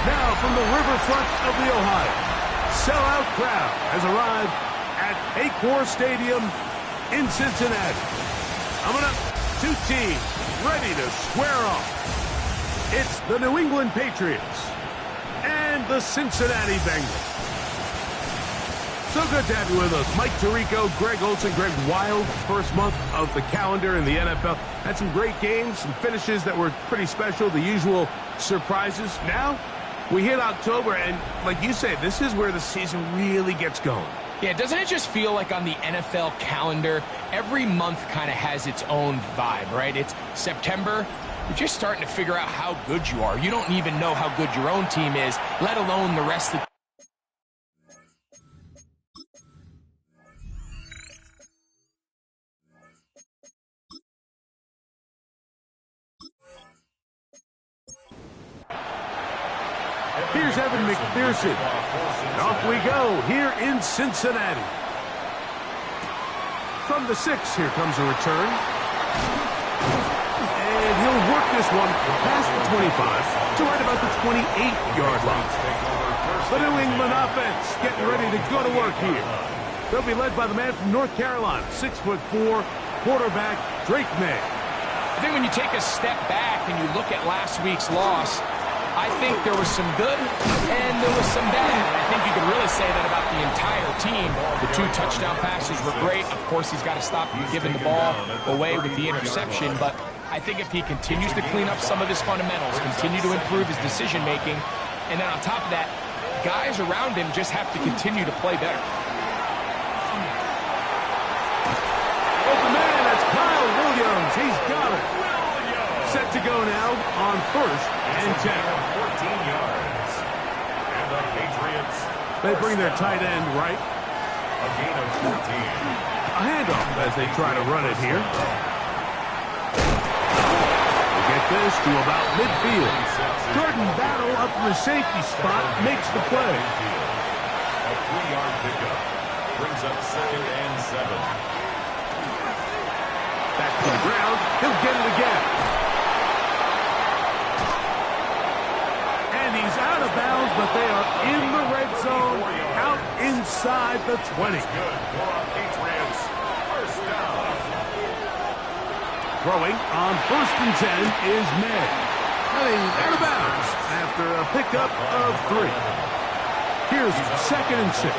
Now from the riverfront of the Ohio, sellout crowd has arrived at Paycor Stadium in Cincinnati. Coming up, two teams ready to square off. It's the New England Patriots and the Cincinnati Bengals. So good to have you with us. Mike Tirico, Greg Olsen. Greg, wild first month of the calendar in the NFL. Had some great games, some finishes that were pretty special, the usual surprises. Now, we hit October, and like you say, this is where the season really gets going. Yeah, doesn't it just feel like on the NFL calendar, every month kind of has its own vibe, right? It's September, you're just starting to figure out how good you are. You don't even know how good your own team is, let alone the rest of the Here's Evan McPherson. And off we go here in Cincinnati. From the 6, here comes a return. And he'll work this one past the 25 to right about the 28-yard line. The New England offense getting ready to go to work here. They'll be led by the man from North Carolina, 6'4", quarterback Drake May. I think when you take a step back and you look at last week's loss, I think there was some good and there was some bad. And I think you could really say that about the entire team. The 2 touchdown passes were great. Of course, he's got to stop giving the ball away with the interception. But I think if he continues to clean up some of his fundamentals, continue to improve his decision-making, and then on top of that, guys around him just have to continue to play better. Open man, that's Kyle Williams. He's got it. Set to go now on 1st and 10. 14 yards. And the Patriots. They bring their tight end right. A gain of 14. A handoff as they try to run it here. They get this to about midfield. Jordan Battle up from the safety spot makes the play. A 3-yard pickup. Brings up 2nd and 7. Back to the ground. He'll get it again. He's out of bounds, but they are in the red zone, out inside the 20. Throwing on 1st and 10 is May. And he's out of bounds after a pickup of 3. Here's 2nd and 6.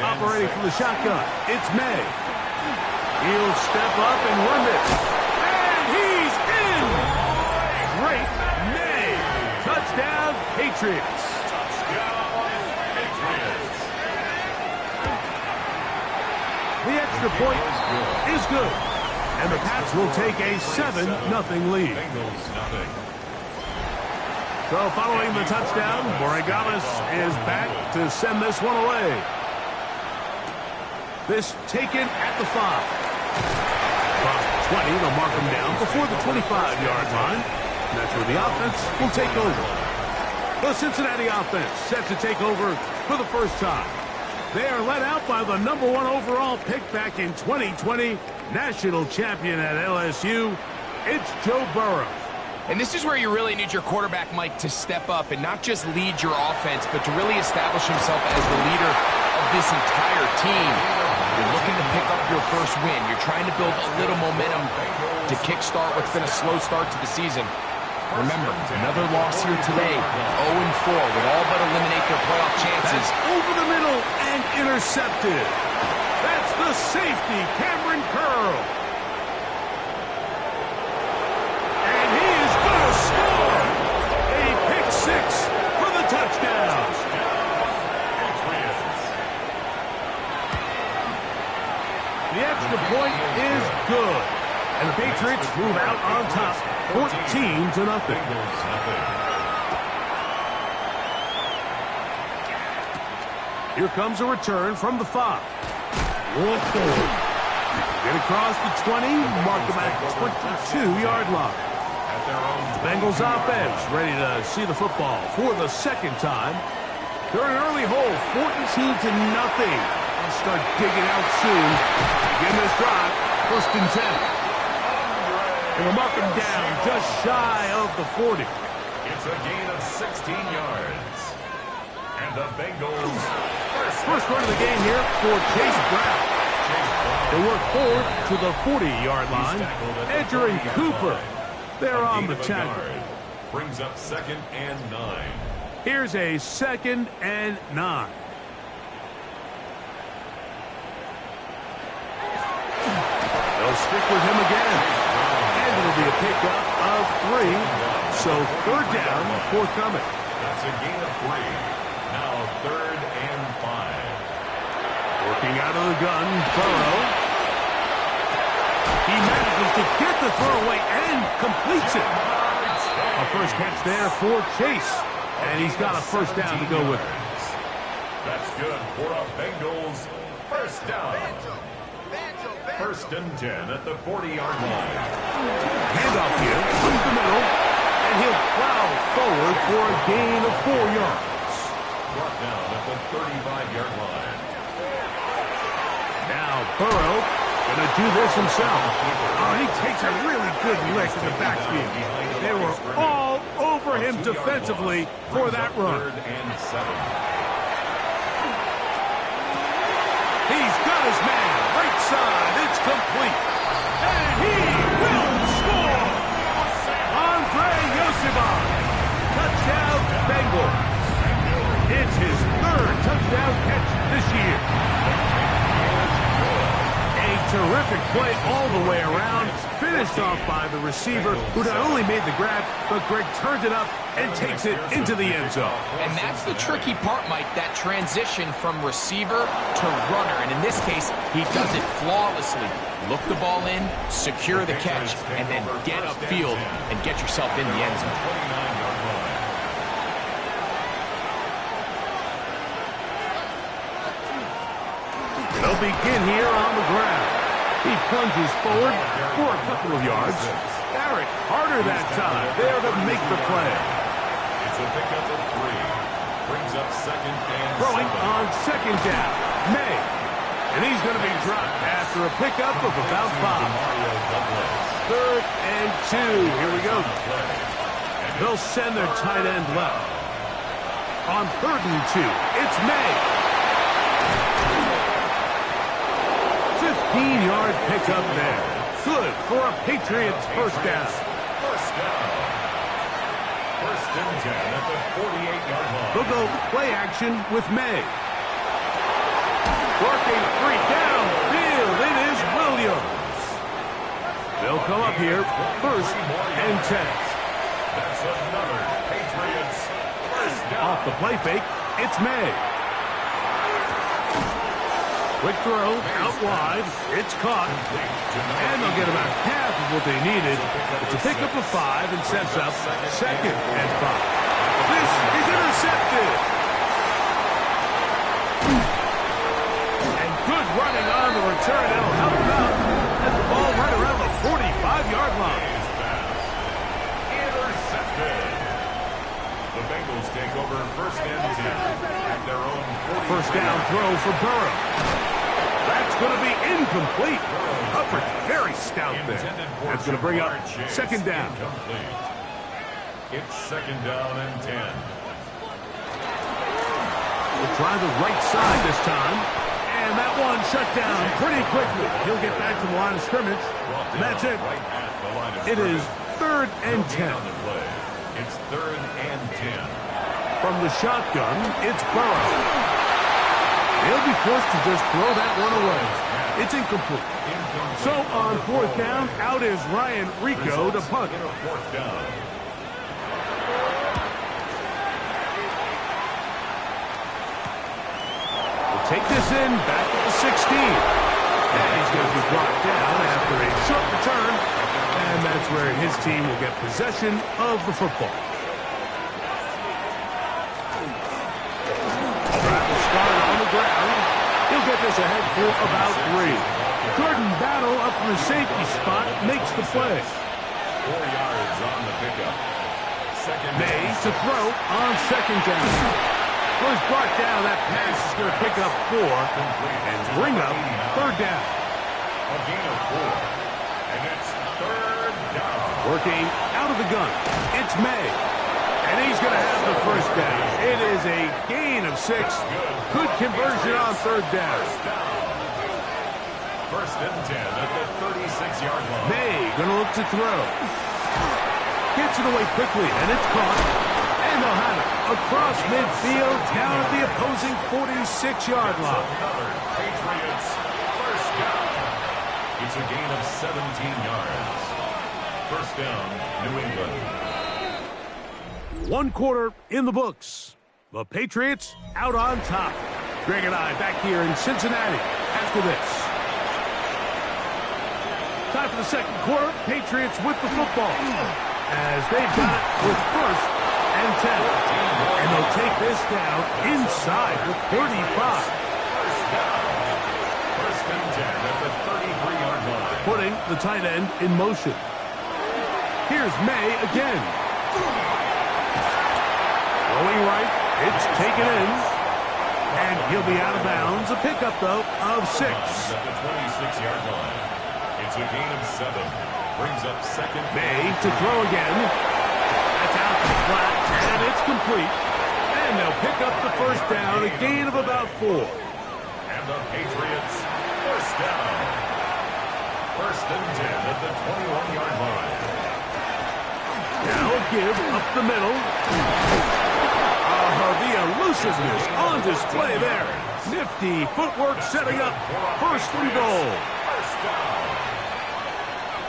Operating from the shotgun, it's May. He'll step up and run this. He's in! Great May! Touchdown, Patriots! Touchdown, Patriots! The extra point is good. And the Pats will take a 7-0 lead. So following the touchdown, Borregales is back to send this one away. This taken at the 5. 20, they'll mark him down before the 25-yard line. And that's where the offense will take over. The Cincinnati offense set to take over for the first time. They are led out by the #1 overall pick back in 2020, national champion at LSU. It's Joe Burrow. And this is where you really need your quarterback, Mike, to step up and not just lead your offense, but to really establish himself as the leader of this entire team. You're looking to pick up your first win. You're trying to build a little momentum to kickstart what's been a slow start to the season. Remember, another loss here today, 0-4, would all but eliminate their playoff chances. That's over the middle and intercepted. That's the safety, Cameron Curl. And he is going to score. A pick 6 for the touchdown. The extra point is good. And the Patriots move out on top, 14-0. Here comes a return from the 5. Get across the 20, mark them at 22-yard line. Bengals offense ready to see the football for the second time. They're an early hole, 14-0. They'll start digging out soon. Begin this drive, 1st and 10. And we'll mark them down just shy of the 40. It's a gain of 16 yards. And the Bengals first run of the game here for Chase Brown. They work forward to the 40-yard line. Edger and Cooper, they're on the tackle. Brings up 2nd and 9. Here's a 2nd and 9. They'll stick with him again. And it'll be a pickup of 3. So 3rd down, forthcoming. That's a gain of 3. Now 3rd and 5. Working out of the gun, Burrow. He manages to get the throw away and completes it. A first catch there for Chase. And he's got a 1st down to go with it. That's good for a Bengals 1st down. 1st and 10 at the 40-yard line. Handoff here, through the middle, and he'll plow forward for a gain of 4 yards. Brought down at the 35-yard line. Now Burrow going to do this himself. Oh, he takes a really good lick in the backfield. They were all over him defensively for that run. 3rd and 7. He's got his man. Right side. It's complete. And he will score. Andre Yosibon. Touchdown Bengals. It's his 3rd touchdown catch this year. Terrific play all the way around, finished off by the receiver, who not only made the grab, but Greg turned it up and takes it into the end zone. And that's the tricky part, Mike, that transition from receiver to runner. And in this case, he does it flawlessly. Look the ball in, secure the catch, and then get upfield and get yourself in the end zone. They'll begin here on the ground. He plunges forward for a couple of yards. Barrett harder that time. There to make the play. It's a pickup of 3. Brings up 2nd and 7. Throwing on 2nd down. May. And he's going to be dropped after a pickup of about 5. 3rd and 2. Here we go. They'll send their tight end left. On 3rd and 2, it's May. 15-yard pickup there. Good for a Patriots 1st down. 1st down. 1st and 10 at the 48-yard line. They'll go play action with May. Working 3 downfield. It is Williams. They'll come up here 1st and 10. That's another Patriots 1st down. Off the play fake, it's May. Quick throw, out wide, it's caught, and they'll get about half of what they needed. It's a pickup of 5 and sets up 2nd and 5. This is intercepted. And good running on the return. That'll help him out as the ball right around the 45-yard line. Intercepted. The Bengals take over 1st and 10 at their own 40. 1st down throw for Burrow. That's going to be incomplete. Hubbard, very stout there. That's going to bring up 2nd down. Incomplete. It's 2nd down and 10. We'll try the right side this time. And that one shut down pretty quickly. He'll get back to the line of scrimmage. And that's it. It is 3rd and 10. It's 3rd and 10. From the shotgun, it's Burrow. He'll be forced to just throw that one away. It's incomplete. So on 4th down, out is Ryan Rico to punt. 4th down. We'll take this in back at the 16. And he's going to be brought down after a short return. And that's where his team will get possession of the football. He'll get this ahead for about 3. Gordon Battle up from the safety spot makes the play. 4 yards on the pickup. May to throw on second down. Was brought down. That pass is going to pick up 4 and bring up third down. A gain of 4. And it's third down. Working out of the gun. It's May. And he's going to have the first down. It is a gain of 6. Good conversion on third down. First and 10 at the 36-yard line. May going to look to throw. Gets it away quickly, and it's caught. And they'll have it across midfield down at the opposing 46-yard line. Another Patriots first down. It's a gain of 17 yards. First down, New England. 1 quarter in the books. The Patriots out on top. Greg and I back here in Cincinnati after this. Time for the second quarter. Patriots with the football as they've got it with first and 10. And they'll take this down inside the 35. First and 10 at the 33-yard line. Putting the tight end in motion. Here's May again. Going right. It's taken in. And he'll be out of bounds. A pickup, though, of 6. At the 26-yard line. It's a gain of 7. Brings up second. May to throw again. That's out to the flat, and it's complete. And they'll pick up the first down, a gain of about 4. And the Patriots first down. First and 10 at the 21-yard line. Now a give up the middle. The elusiveness on display there. Nifty footwork setting up first and goal. First down.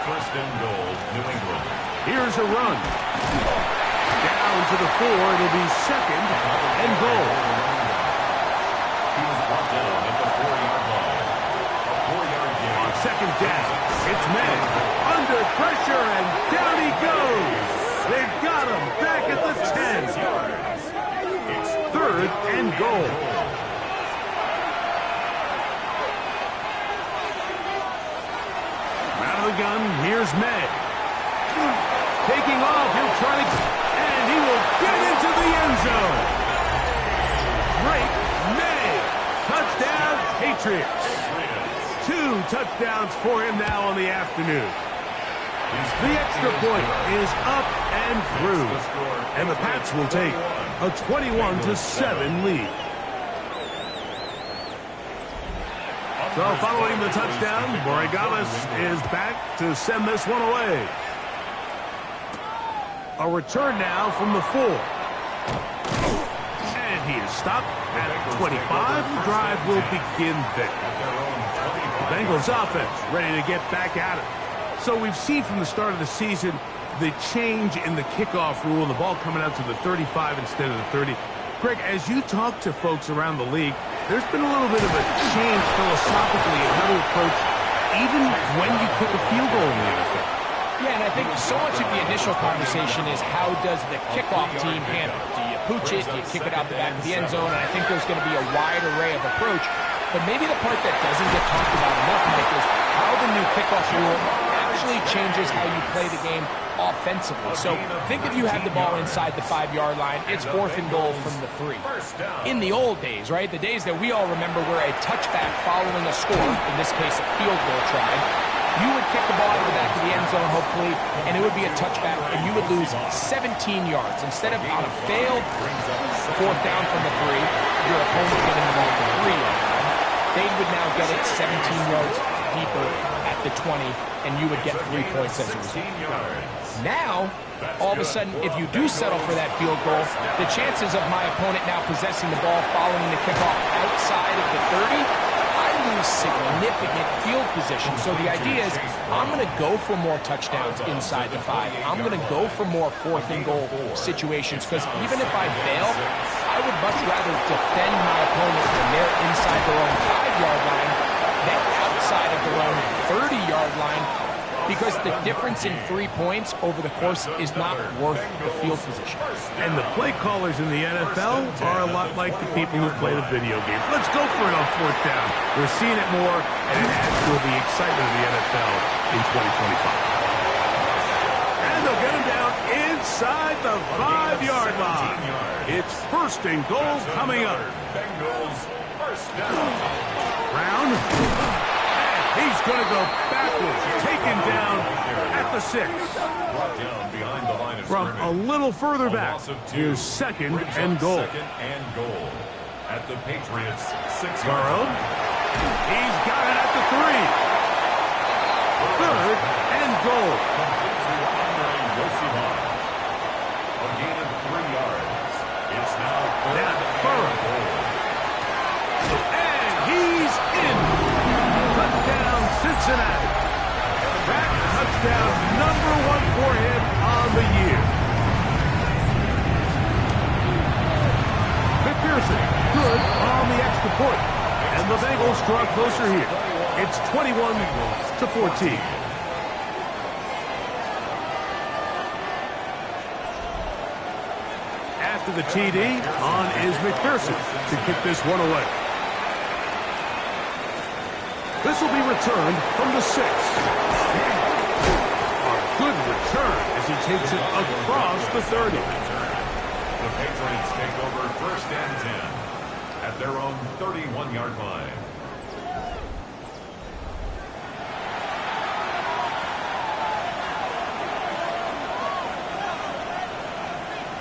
First and goal, New England. Here's a run. Down to the 4. It'll be second and goal. He was brought down at the 4-yard line. A 4-yard gain. On second down, it's May. Under pressure, and down he goes. They've got him back at the 10. It's third and goal. Out of the gun, here's May. Taking off, he'll try to, and he will get into the end zone. Great May. Touchdown, Patriots. 2 touchdowns for him now on the afternoon. The extra point is up and through, and the Pats will take a 21-7 lead. So following the touchdown, Borregales is back to send this one away. A return now from the 4. And he is stopped at 25. The drive will begin there. The Bengals offense ready to get back at it. So we've seen from the start of the season the change in the kickoff rule, the ball coming out to the 35 instead of the 30. Greg, as you talk to folks around the league, there's been a little bit of a change philosophically in how to approach even when you kick a field goal in the NFL. Yeah, and I think so much of the initial conversation is how does the kickoff team handle it? Do you pooch it? Do you kick it out the back of the end zone? And I think there's going to be a wide array of approach. But maybe the part that doesn't get talked about enough, Mike, is how the new kickoff rule actually changes how you play the game offensively. So think if you have the ball inside the 5-yard line, it's 4th and goal from the 3. In the old days, right, the days that we all remember were a touchback following a score, in this case a field goal try, you would kick the ball out of the back of the end zone, hopefully, and it would be a touchback, and you would lose 17 yards. Instead of on a failed 4th down from the 3, your opponent getting the ball at the 3-yard line, they would now get it 17 yards deeper at the 20, and you would get 3 points as a result. Now, all of a sudden, if you do settle for that field goal, the chances of my opponent now possessing the ball following the kickoff outside of the 30, I lose significant field position. So the idea is I'm going to go for more touchdowns inside the 5. I'm going to go for more 4th and goal situations, because even if I fail, I would much rather defend my opponent when they're inside their own 5-yard line than outside of their own 30-yard line because the difference in 3 points over the course is not worth the field position. And the play callers in the NFL are a lot like the people who play the video games. Let's go for it on 4th down. We're seeing it more, and it adds to the excitement of the NFL in 2025. And they'll get him down inside the 5-yard line. It's 1st and goal coming up. Bengals first down. Brown. He's going to go backwards, taken down at the 6. Brought down behind the line of From a little further back, here's 2nd and goal. 2nd and goal at the Patriots 6. Burrow. He's got it at the 3. 3rd and goal. A gain of 3 yards. It's now 3rd and goal. And he's in. Touchdown, Cincinnati. That touchdown number 1 for him on the year. McPherson, good on the extra point. And the Bengals draw closer here. It's 21-14. After the TD, on is McPherson to kick this one away. This will be returned from the 6. A good return as he takes it across the 30. The Patriots take over 1st and 10 at their own 31-yard line.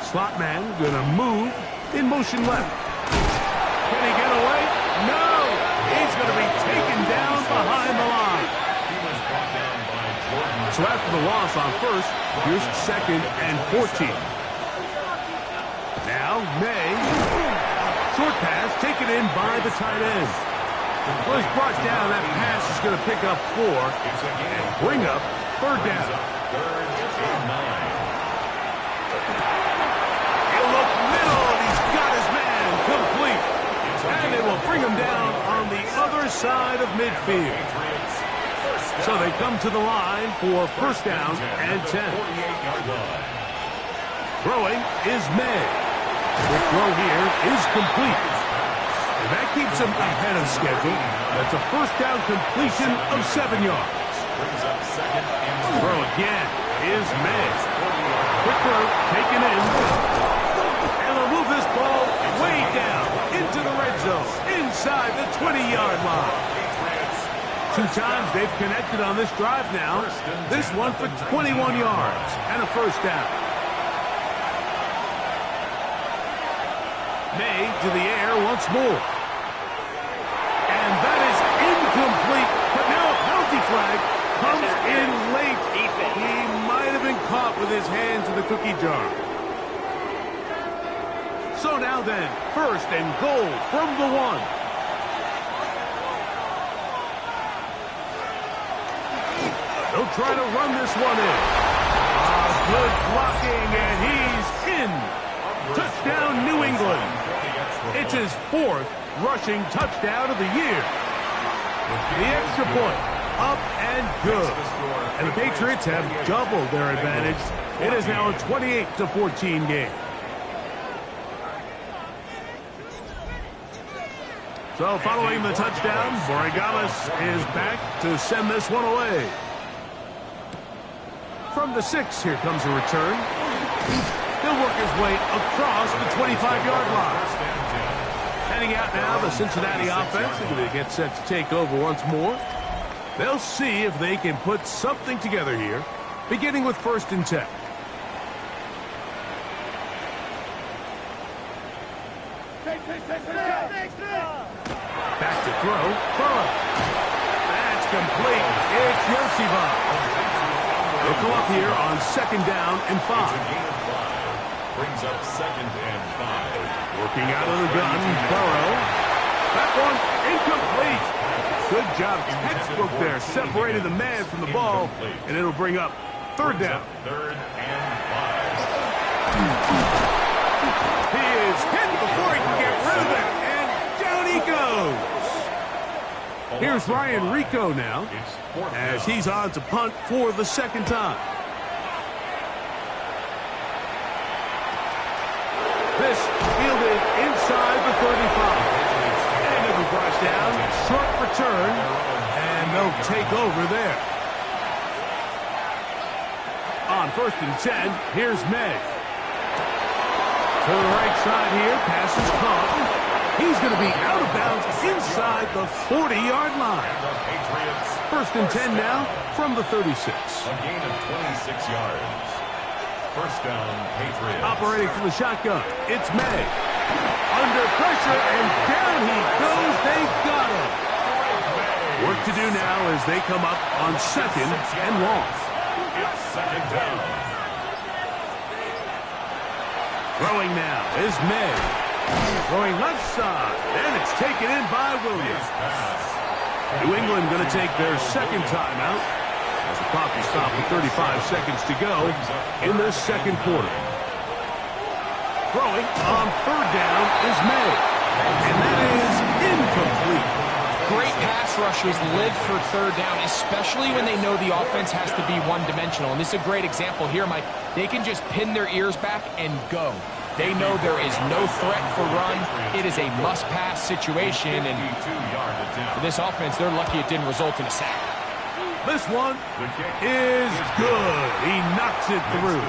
Slot man gonna move in motion left. Can he get away? No! He's gonna be taken down behind the line. He was brought down by Jordan. So after the loss on 1st, here's 2nd and 14. Now May. Short pass taken in by the tight end. Was brought down. That pass is gonna pick up 4 and bring up 3rd down. 3rd and 9. And they will bring him down on the other side of midfield. So they come to the line for 1st down and 10. Throwing is May. The throw here is complete. And that keeps him ahead of schedule. That's a 1st down completion of 7 yards. Throw again is May. Quick throw taken in. And they'll move this ball way down into the red zone, inside the 20-yard line. 2 times they've connected on this drive now. This one for 21 yards and a 1st down. May to the air once more. And that is incomplete. But now a penalty flag comes in late. He might have been caught with his hands in the cookie jar. So now then, 1st and goal from the 1. They'll try to run this one in. Good blocking, and he's in. Touchdown, New England. It's his 4th rushing touchdown of the year. The extra point, up and good. And the Patriots have doubled their advantage. It is now a 28-14 game. So following the touchdown, Borregales is back to send this one away. From the 6, here comes a return. He'll work his way across the 25-yard line. Heading out now, the Cincinnati offense. They're going to get set to take over once more. They'll see if they can put something together here, beginning with 1st and 10. Back to throw. That's complete. It's Yoseva. They'll come up here on 2nd down and 5. Brings up 2nd and 5. Working out of the gun, Burrow. That one incomplete. Good job, textbook there. Separated the man from the ball, and it'll bring up 3rd down. 3rd and 5. He is hit before he can get rid of it, and down he goes. Here's Ryan Rico now, as he's on to punt for the second time. This fielded inside the 35. And it'll be brought down. Short return. And they'll take over there. On 1st and 10, here's May. To the right side here, pass is caught. He's going to be out of bounds inside the 40-yard line. 1st and 10 now from the 36. A gain of 26 yards. First down, Patriots. Operating from the shotgun, it's May. Under pressure, and down he goes. They've got him. Work to do now as they come up on 2nd and long. It's 2nd down. Throwing now is May. Throwing left side, and it's taken in by Williams. New England going to take their second timeout as the clock will stop with 35 seconds to go in this second quarter. Throwing on 3rd down is May, and that is incomplete. Great pass rushers live for 3rd down, especially when they know the offense has to be one-dimensional. And this is a great example here, Mike. They can just pin their ears back and go. They know there is no threat for run. It is a must-pass situation, and for this offense, they're lucky it didn't result in a sack. This one is good. He knocks it through.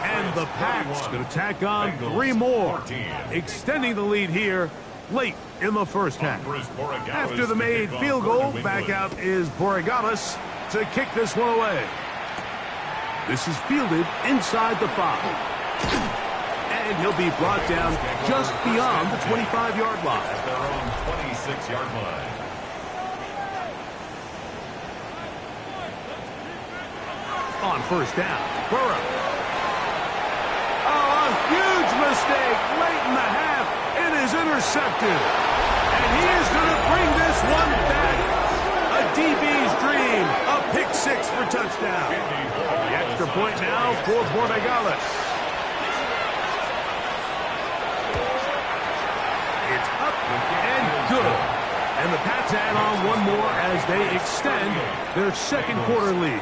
And the Pats going to tack on 3 more, extending the lead here late in the first half. After the made field goal, back out is Borregales to kick this one away. This is fielded inside the 5. And he'll be brought down just beyond the 25-yard line. At their own 26-yard line. On 1st down, Burrow. Oh, a huge mistake late in the half. It is intercepted. And he is going to bring this one back. A DB's dream. A pick 6 for touchdown. The extra point now for Borregales. It's up and good. And the Pats add on 1 more as they extend their second quarter lead.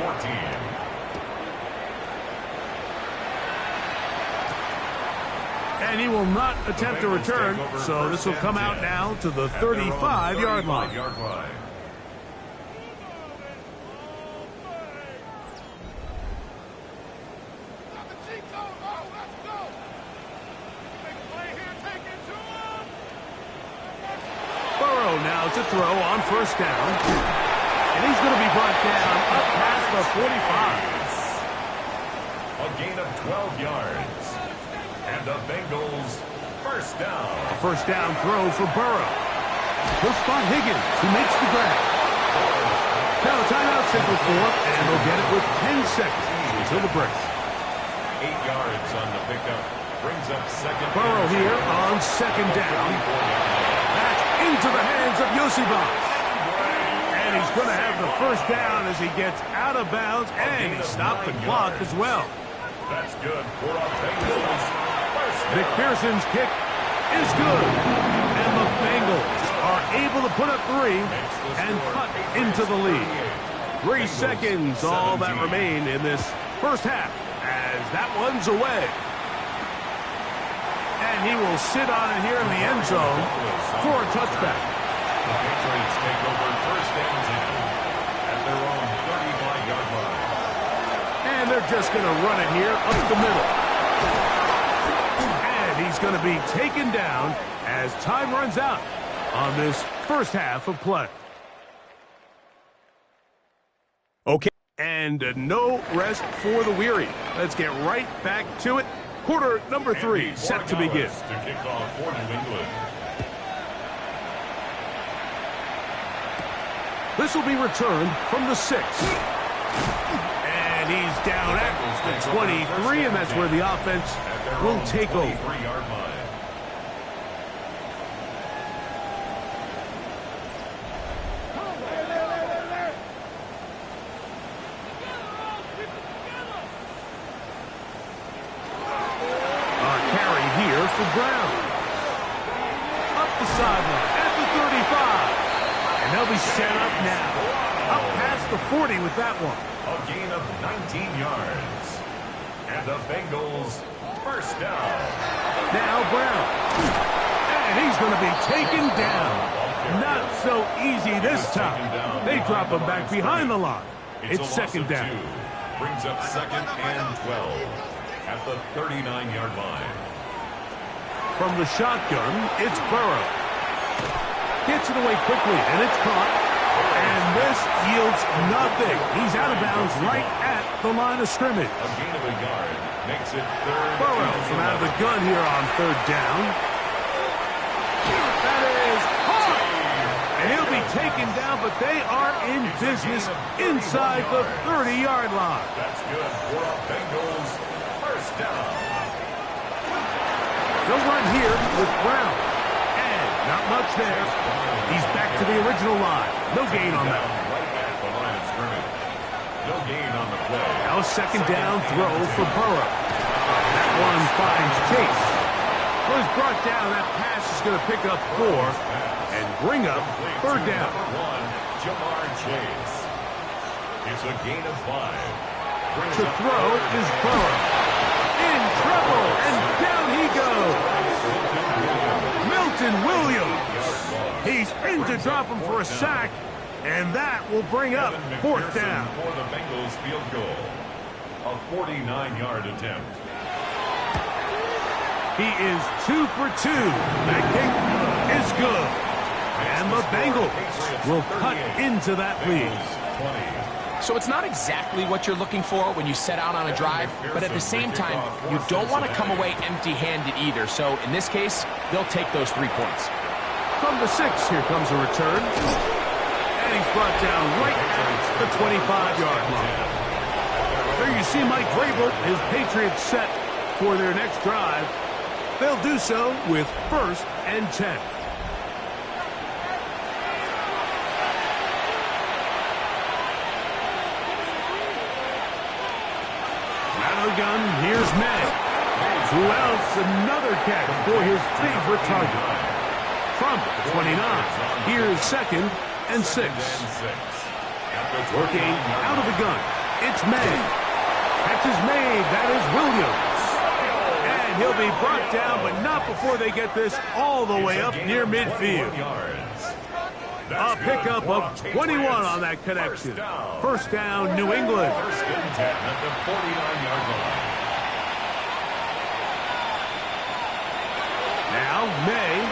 And he will not attempt to return, so this will come out now to the 35-yard line. Burrow now to throw on 1st down. And he's going to be brought down up past the 45. A gain of 12 yards. And the Bengals 1st down. A 1st down throw for Burrow. He'll spot Higgins, who makes the grab. Now a timeout signal for, and they'll get it with 10 seconds until the break. 8 yards on the pickup. Brings up 2nd. Burrow here on 2nd down. Back into the hands of Yosibas. And he's going to have the 1st down as he gets out of bounds, and he stopped the clock as well. That's good for a Bengals. McPherson's kick is good. And the Bengals are able to put up 3 and cut into the lead. 3 seconds, all that remain in this first half as that one's away. And he will sit on it here in the end zone for a touchback. The Patriots take over 1st and 10 at their own 35-yard line. And they're just going to run it here up the middle. And he's going to be taken down as time runs out on this first half of play. Okay, and no rest for the weary. Let's get right back to it. Quarter number 3 set to begin. To kick off for New England. This will be returned from the 6. And he's down at the 23, and that's where the offense will take over. 23-yard line. For Brown. Up the sideline at the 35. And they'll be set up now. Up past the 40 with that one. A gain of 19 yards. And the Bengals first down. Now Brown. And he's going to be taken down. Not so easy this time. They drop him back behind the line. It's second down. Brings up second and 12 at the 39-yard line. From the shotgun, it's Burrow. Gets it away quickly, and it's caught. And this yields nothing. He's out of bounds right at the line of scrimmage. A gain of a yard makes it third. Burrow from out of the gun here on third down. That is hard. And he'll be taken down, but they are in business inside the 30-yard line. That's good for the Bengals. First down. They'll run here with Brown. And not much there. He's back to the original line. No gain on that. Right at the line of scrimmage. No gain on the play. Now a second down throw for Burrow. That one finds Chase. Was brought down. That pass is going to pick up 4 and bring up third down. Jamar Chase. It's a gain of 5. To throw is Burrow. In trouble, and down he goes. Milton Williams. He's in to drop him for a sack, and that will bring up fourth down. For the Bengals field goal. A 49-yard attempt. He is 2 for 2. That kick is good. And the Bengals will cut into that lead. So it's not exactly what you're looking for when you set out on a drive, but at the same time, you don't want to come away empty-handed either. So in this case, they'll take those 3 points. From the 6, here comes a return. And he's brought down right at the 25-yard line. There you see Mike Vrabel, his Patriots set for their next drive. They'll do so with 1st and 10. Gun, here's May. Who else? Another catch for his favorite target. From 29, here's 2nd and 6. Working out of the gun, it's May. Catch is made, that is Williams. And he'll be brought down, but not before they get this all the way up near midfield. A pickup of 21 on that connection. First down, New England. First and 10 at the 49-yard line. Now, May.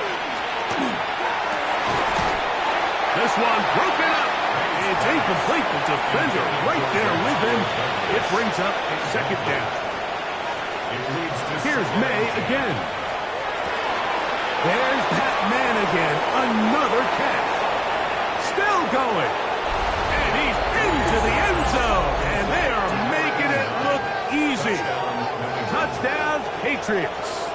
This one broken up. It's incomplete. The defender right there with him. It brings up second down. Here's May again. There's that man again. Another catch. Still going. And he's into the end zone. And they are making it look easy. Touchdown, Patriots.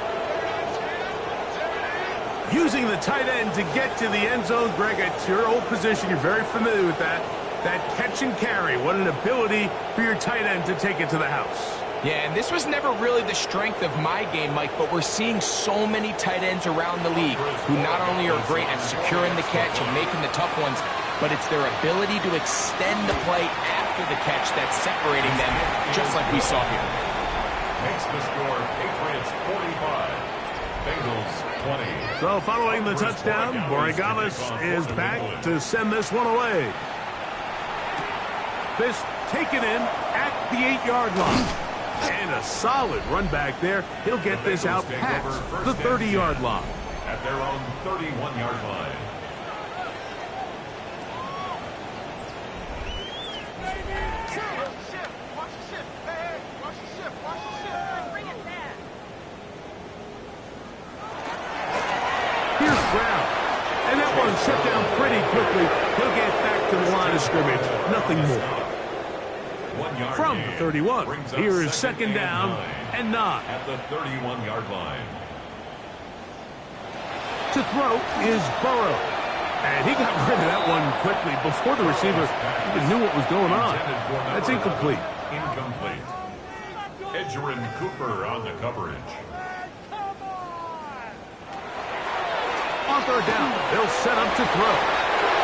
Using the tight end to get to the end zone, Greg, it's your old position. You're very familiar with that. That catch and carry. What an ability for your tight end to take it to the house. Yeah, and this was never really the strength of my game, Mike, but we're seeing so many tight ends around the league who not only are great at securing the catch and making the tough ones, but it's their ability to extend the play after the catch that's separating them, just like we saw here. Makes the score Patriots 45, Bengals 20. So following the touchdown, Borregales is back to send this one away. This taken in at the 8-yard line. And a solid run back there. He'll get this out past the 30-yard line. At their own 31-yard line. Here's Brown. And that one shut down pretty quickly. He'll get back to the line of scrimmage. Nothing more. From the 31, here is second down and 9. At the 31-yard line. To throw is Burrow. And he got rid of that one quickly before the receiver even knew what was going on. That's incomplete. Incomplete. Edgerrin Cooper on the coverage. On third down, they'll set up to throw.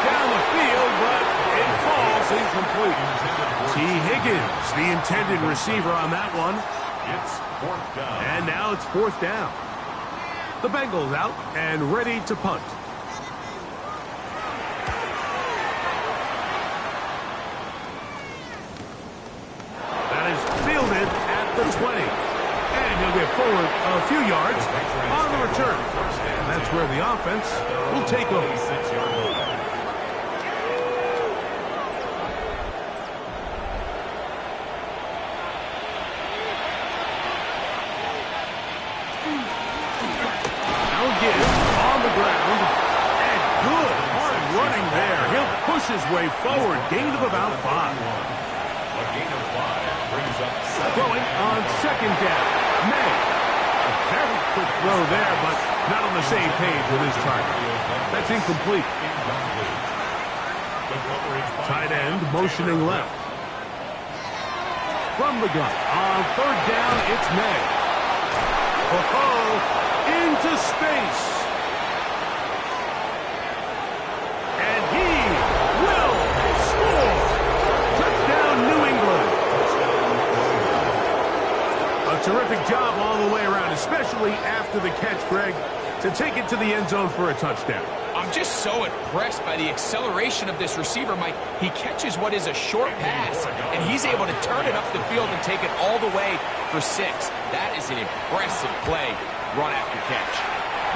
down the field, but it falls incomplete. T. Higgins, the intended receiver on that one. It's 4th down. And now it's 4th down. The Bengals out and ready to punt. That is fielded at the 20. And he'll get forward a few yards on the return. And that's where the offense will take over. His way forward, gain of about 5. A gain of 5 brings up 7. Throwing on 2nd down. May. A very quick throw there, but not on the same page with his target. That's incomplete. Tight end motioning left. From the gun. On 3rd down, it's May. Oh, into space. Terrific job all the way around, especially after the catch, Greg, to take it to the end zone for a touchdown. I'm just so impressed by the acceleration of this receiver, Mike. He catches what is a short pass, and he's able to turn it up the field and take it all the way for 6. That is an impressive play, run after catch.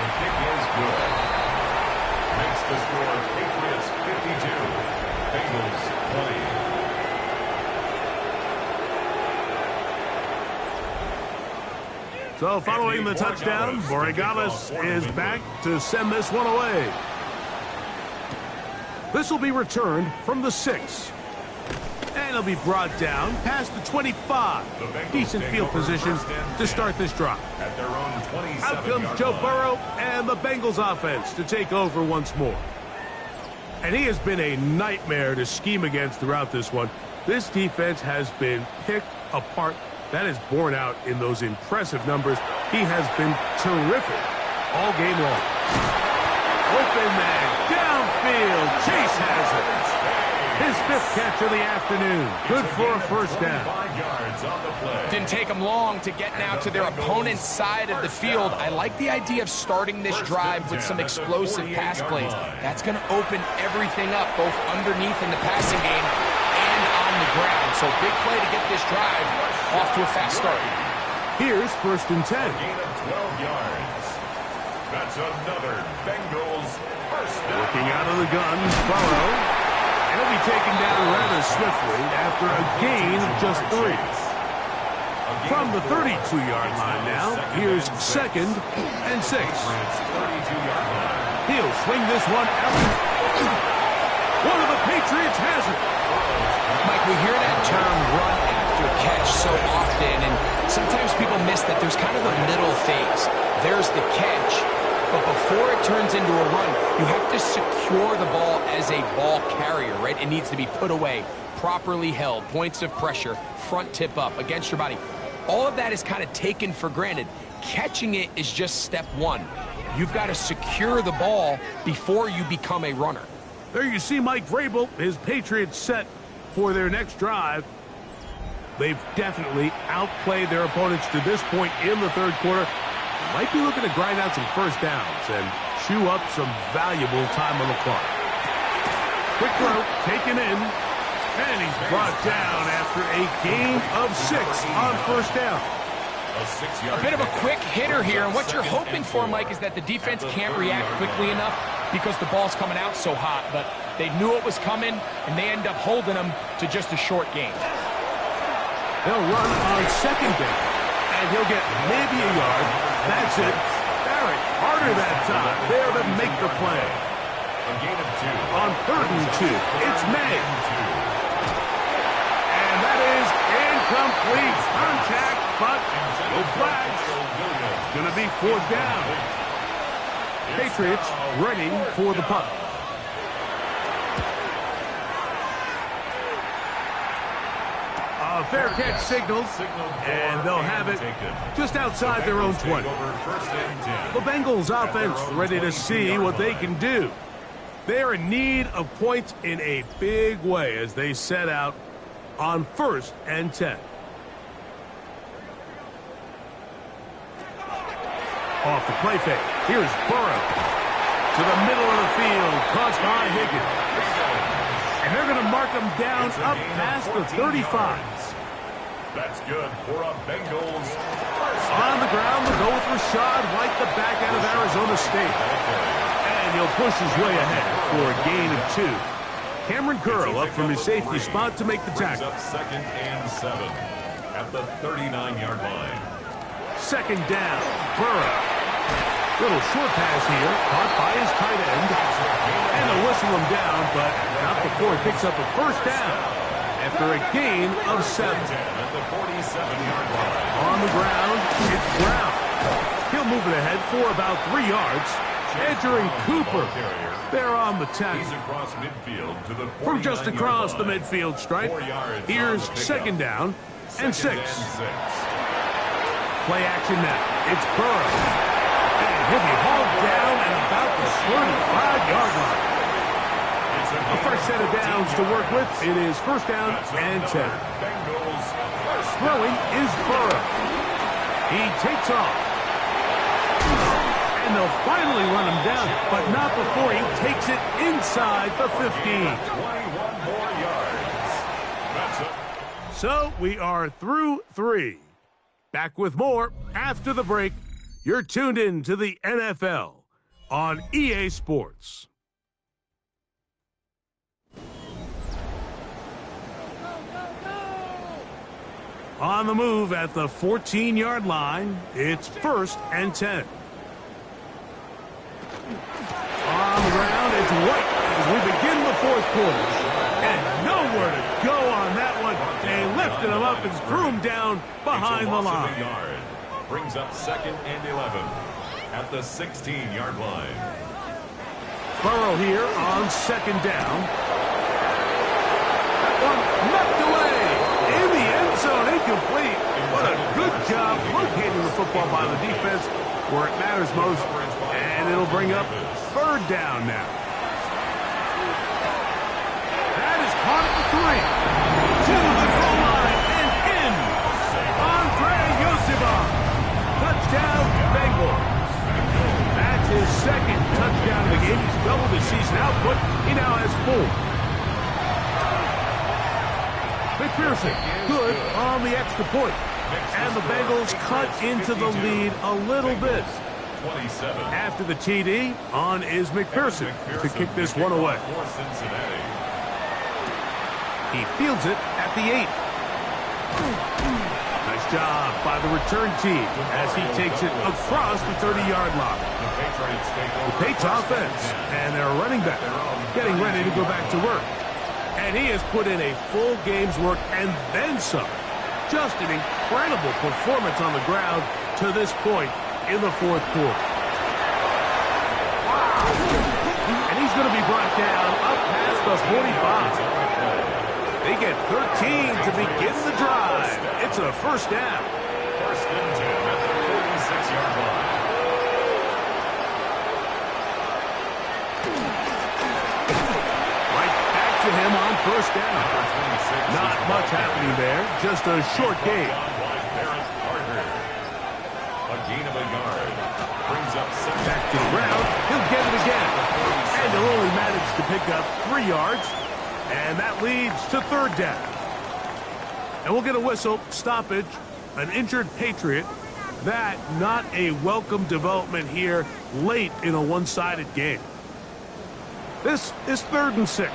The kick is good. Makes the score Patriots 52, Bengals 20. So following the touchdown, Borregales is back to send this one away. This will be returned from the 6. And it'll be brought down past the 25. Decent field position to start this drive. At their own 27 Out comes Joe Burrow and the Bengals offense to take over once more. And he has been a nightmare to scheme against throughout this one. This defense has been picked apart. That is borne out in those impressive numbers. He has been terrific all game long. Open man, downfield, Chase has it. His 5th catch of the afternoon. Good for a 1st down. 5 yards on the play. Didn't take them long to get now to their opponent's side of the field. I like the idea of starting this drive with some explosive pass plays. That's going to open everything up, both underneath in the passing game and on the ground. So big play to get this drive off to a fast start. Here's 1st and 10. Gain of 12 yards. That's another Bengals 1st down. Looking out of the gun, Burrow. And he'll be taken down rather swiftly after a gain of just 3. From the 32-yard line now, here's 2nd and 6. He'll swing this one out. One of the Patriots has it. Mike, we hear that term run after catch so often, and sometimes people miss that there's kind of a middle phase. There's the catch, but before it turns into a run, you have to secure the ball as a ball carrier, right? It needs to be put away, properly held, points of pressure, front tip up against your body. All of that is kind of taken for granted. Catching it is just step 1. You've got to secure the ball before you become a runner. There you see Mike Vrabel, his Patriots set for their next drive. They've definitely outplayed their opponents to this point in the 3rd quarter. Might be looking to grind out some 1st downs and chew up some valuable time on the clock. Quick throw, taken in, and he's brought down after a gain of 6 on 1st down. A bit of a quick hitter here, and what you're hoping for, Mike, is that the defense can't react quickly enough because the ball's coming out so hot, but they knew it was coming, and they end up holding them to just a short gain. They'll run on 2nd down, and he'll get maybe a yard. That's it. Barrett, harder that time, there to make the play. A gain of 2. On 3rd and 2, it's May. And that is incomplete. Contact, but no flags. It's going to be 4th down. Patriots ready for the punt. A fair catch signaled, and they'll have it just outside their own 20. The Bengals offense ready to see what they can do. They are in need of points in a big way as they set out on 1st and 10. Off the play fake. Here's Burrow. To the middle of the field. Caught by Higgins. And they're going to mark him down up past the 35. That's good for a Bengals. On the ground, they'll go with Rashad White, the back out of Arizona State. And he'll push his way ahead for a gain of 2. Cameron Curl up from his safety spot to make the tackle. Up 2nd and 7 at the 39-yard line. 2nd down, Burrow. Little short pass here, caught by his tight end. And they'll whistle him down, but not before he picks up a 1st down after a gain of 7. At the 47-yard line. On the ground, it's Brown. He'll move it ahead for about 3 yards. Edger and Cooper, they're on the tackle. He's across midfield to the From just across the midfield stripe, 4 yards here's 2nd down and 6. Play action now. It's Burrow. And he'll be hauled down at about the 35-yard line. A fresh set of downs to work with. It is 1st down and 10. Throwing is Burrow. He takes off. And they'll finally run him down, but not before he takes it inside the 15. 21 more yards. That's it. So we are through 3. Back with more after the break. You're tuned in to the NFL on EA Sports. On the move at the 14-yard line, it's 1st and 10. On the ground, it's White as we begin the 4th quarter. And nowhere to go on that one. They lifted him up and threw him down behind the line. Brings up 2nd and 11 at the 16-yard line. Burrow here on 2nd down. That one knocked away in the end zone, incomplete. What a good job locating the football by the defense where it matters most. And it'll bring up 3rd down now. That is caught at the 3. To the goal line and in. Andre Yosibov. Touchdown, Bengals. That's his 2nd touchdown of the game. He's doubled his season output. He now has 4. McPherson, good on the extra point. And the Bengals cut into the lead a little bit. 27. After the TD, on is McPherson to kick this one away. He fields it at the 8. Nice job by the return team as he takes it across the 30-yard line. The Patriots offense and their running back getting ready to go back to work. And he has put in a full game's work and then some. Just an incredible performance on the ground to this point in the 4th quarter. And he's going to be brought down up past the 45. They get 13 to begin the drive. It's a 1st down. 1st and 10 at the 46-yard line. Right back to him on 1st down. Not much happening there. Just a short gain. A gain of a yard. Brings up 7. Back to the ground. He'll get it again. And he'll only manage to pick up 3 yards. And that leads to 3rd down. And we'll get a whistle, stoppage, an injured Patriot. That not a welcome development here late in a one-sided game. This is 3rd and 6.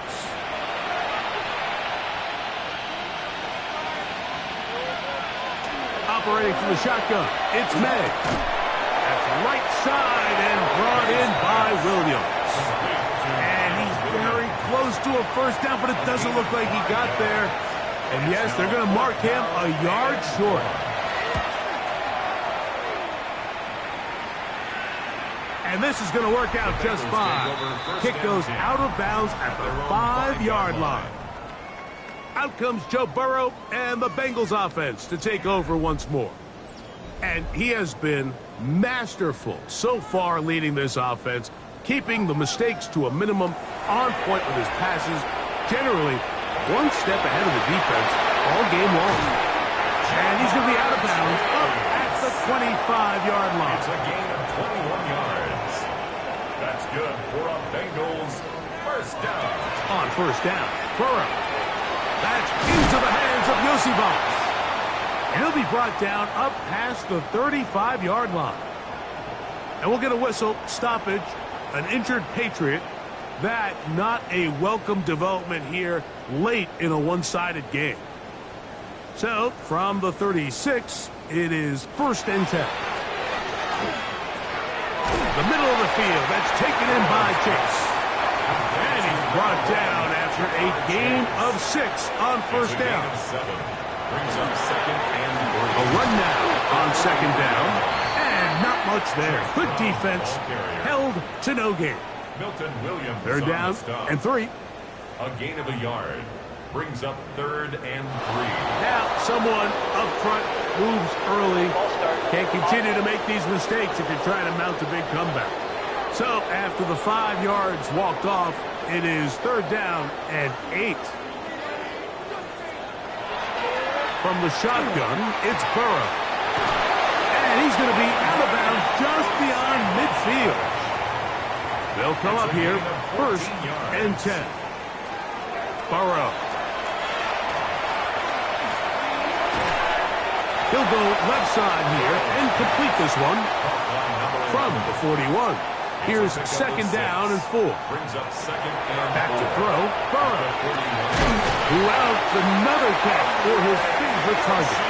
Operating from the shotgun, it's May. That's right side and brought in by Williams. And he's very close to a 1st down, but it doesn't look like he got there. And yes, they're going to mark him a yard short. And this is going to work out just fine. Kick goes out of bounds at the 5-yard line. Out comes Joe Burrow and the Bengals offense to take over once more. And he has been masterful so far leading this offense. keeping the mistakes to a minimum, on point with his passes, generally one step ahead of the defense all game long. And he's going to be out of bounds up at the 25-yard line. It's a gain of 21 yards. That's good for a Bengals first down. On first down, Burrow. That's into the hands of Yosibas. And he'll be brought down up past the 35-yard line. And we'll get a whistle, stoppage, an injured Patriot. That not a welcome development here late in a one-sided game. So, from the 36, it is 1st and 10. The middle of the field, that's taken in by Chase. And he's brought down after a gain of 6 on first down. Brings up 2nd and 3. A run now on 2nd down. And not much there. Good defense, held to no gain. Milton Williams 3rd down and 3. A gain of a yard. Brings up 3rd and 3. Now, someone up front moves early. Can't continue to make these mistakes if you're trying to mount a big comeback. So, after the 5 yards walked off, it is 3rd down and 8. From the shotgun, it's Burrow. And he's going to be out of bounds just beyond midfield. They'll come up here, 1st and 10. Burrow. He'll go left side here and complete this one from the 41. Here's 2nd down and 4. Brings up 2nd and Back to throw, Burrow. Who outs another catch for his favorite target.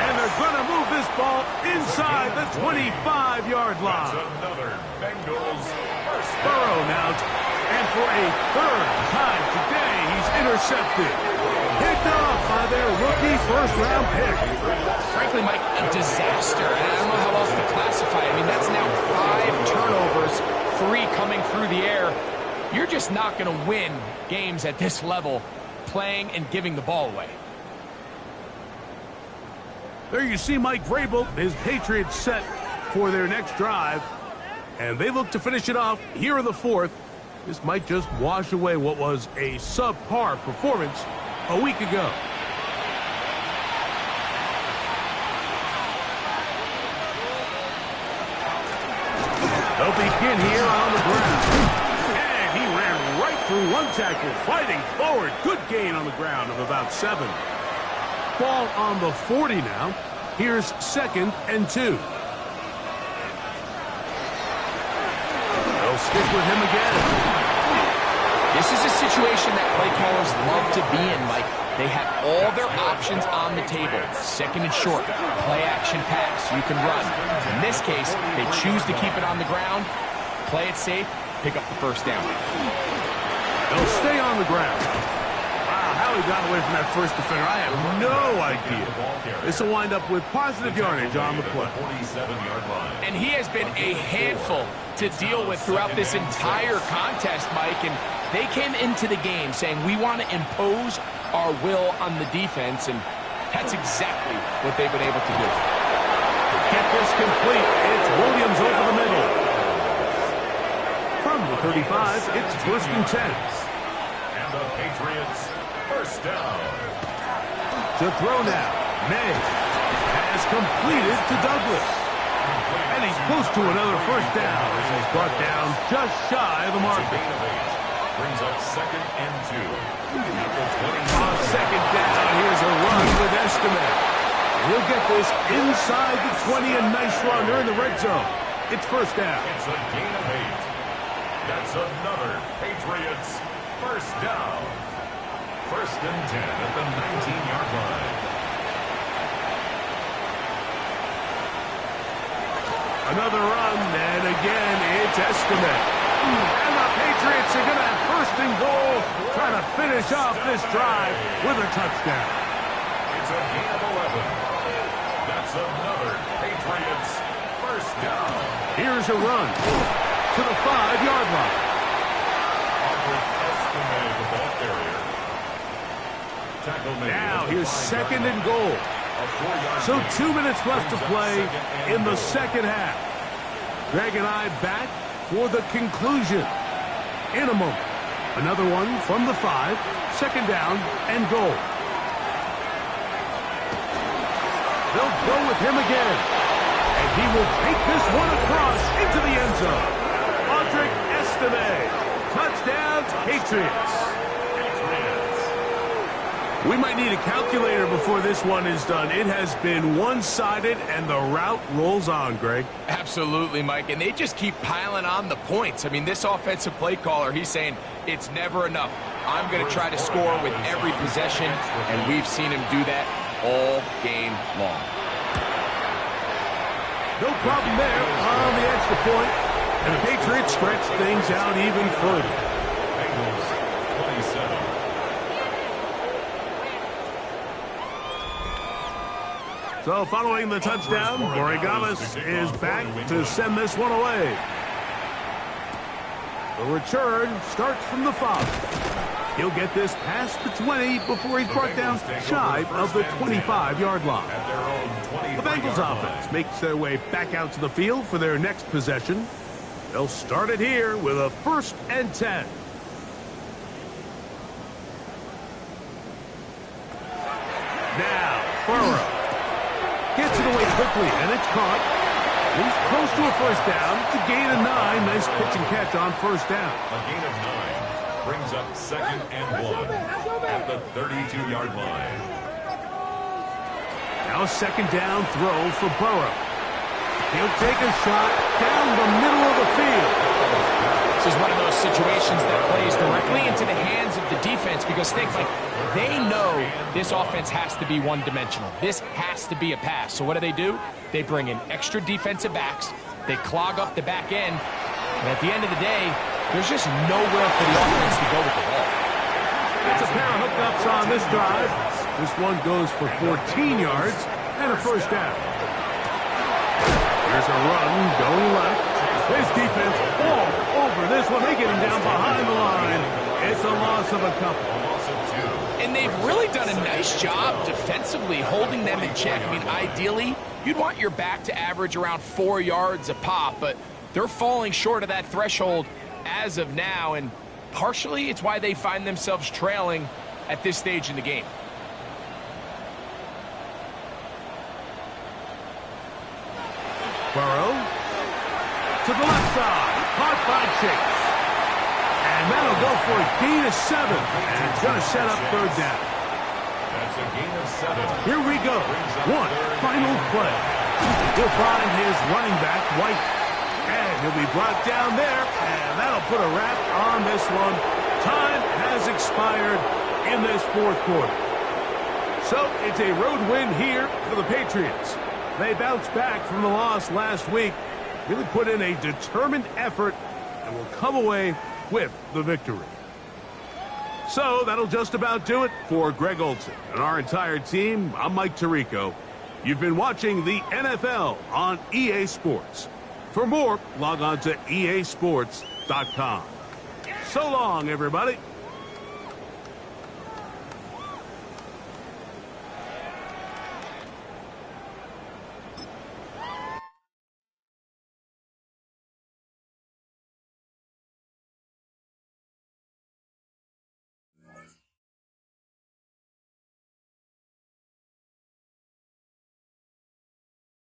And they're going to move this ball inside the 25-yard line. That's another Bengals first down. Burrow now, and for a 3rd time today, he's intercepted. Picked off by their rookie first-round pick. Frankly, Mike, a disaster. And I don't know how else to classify it. I mean, that's now 5 turnovers, 3 coming through the air. You're just not going to win games at this level playing and giving the ball away. There you see Mike Vrabel, his Patriots set for their next drive. And they look to finish it off here in the 4th. This might just wash away what was a subpar performance a week ago. They'll begin here on the ground. And he ran right through one tackle, fighting forward. Good gain on the ground of about 7. Ball on the 40 now. Here's 2nd and 2. They'll stick with him again. This is a situation that play callers love to be in, Mike. They have all their options on the table. 2nd and short, play action pass, you can run. In this case, they choose to keep it on the ground, play it safe, pick up the 1st down. They'll stay on the ground. Wow, how he got away from that first defender, I have no idea. This will wind up with positive yardage on the play. 47-yard line. And he has been a handful to deal with throughout this entire contest, Mike. And they came into the game saying, we want to impose our will on the defense, and that's exactly what they've been able to do. Get this complete. It's Williams over the middle. From the 35, it's 1st and 10. And the Patriots first down. To throw now. May has completed to Douglas. And he's close to another 1st down as he's brought down just shy of the marker. Brings up 2nd and 2. On 2nd down, here's a run with Estimate. He'll get this inside the 20, a nice run. They're in the red zone. It's 1st down. It's a gain of 8. That's another Patriots first down. 1st and 10 at the 19-yard line. Another run, and again, it's Estimate. And the Patriots are going to have 1st and goal, trying to finish off this drive with a touchdown. It's a gain of 11. That's another Patriots first down. Here's a run to the 5-yard line. The ball carrier. Tackle made. Now here's 2nd and goal. So 2 minutes left to play in the 2nd half. Greg and I back for the conclusion. In a moment, another one from the 5, second down and goal. They'll go with him again, and he will take this one across into the end zone. Touchdown, Patriots. We might need a calculator before this one is done. It has been one-sided, and the route rolls on, Greg. Absolutely, Mike, and they just keep piling on the points. I mean, this offensive play caller, he's saying it's never enough. I'm going to try to score with every possession, and we've seen him do that all game long. No problem there on the extra point. And the Patriots stretch things out even further. Bengals 27. So following the touchdown, Borregales is back to send this one away. The return starts from the 5. He'll get this past the 20 before he's brought down shy of the 25-yard line. The Bengals offense makes their way back out to the field for their next possession. They'll start it here with a 1st and 10. Now, Burrow gets it away quickly, and it's caught. He's close to a 1st down. It's a gain of 9. Nice pitch and catch on 1st down. A gain of 9 brings up 2nd and 1 at the 32-yard line. Now a 2nd down throw for Burrow. He'll take a shot down the middle of the field. This is one of those situations that plays directly into the hands of the defense because think, like, they know this offense has to be one-dimensional. This has to be a pass. So what do? They bring in extra defensive backs. They clog up the back end. And at the end of the day, there's just nowhere for the offense to go with the ball. It's a pair of hookups on this drive. This one goes for 14 yards and a 1st down. There's a run going left. His defense all over this one. They get him down behind the line. It's a loss of a couple. And they've really done a nice job defensively holding them in check. I mean, ideally, you'd want your back to average around 4 yards a pop, but they're falling short of that threshold as of now, and partially it's why they find themselves trailing at this stage in the game. Burrow to the left side, caught by Chase. And that'll go for a gain of 7, and it's going to set up 3rd down. That's a gain of 7. Here we go. One final play. He'll find his running back, White. And he'll be brought down there, and that'll put a wrap on this one. Time has expired in this 4th quarter. So it's a road win here for the Patriots. They bounced back from the loss last week, really put in a determined effort, and will come away with the victory. So that'll just about do it for Greg Olsen and our entire team. I'm Mike Tirico. You've been watching the NFL on EA Sports. For more, log on to easports.com. So long, everybody.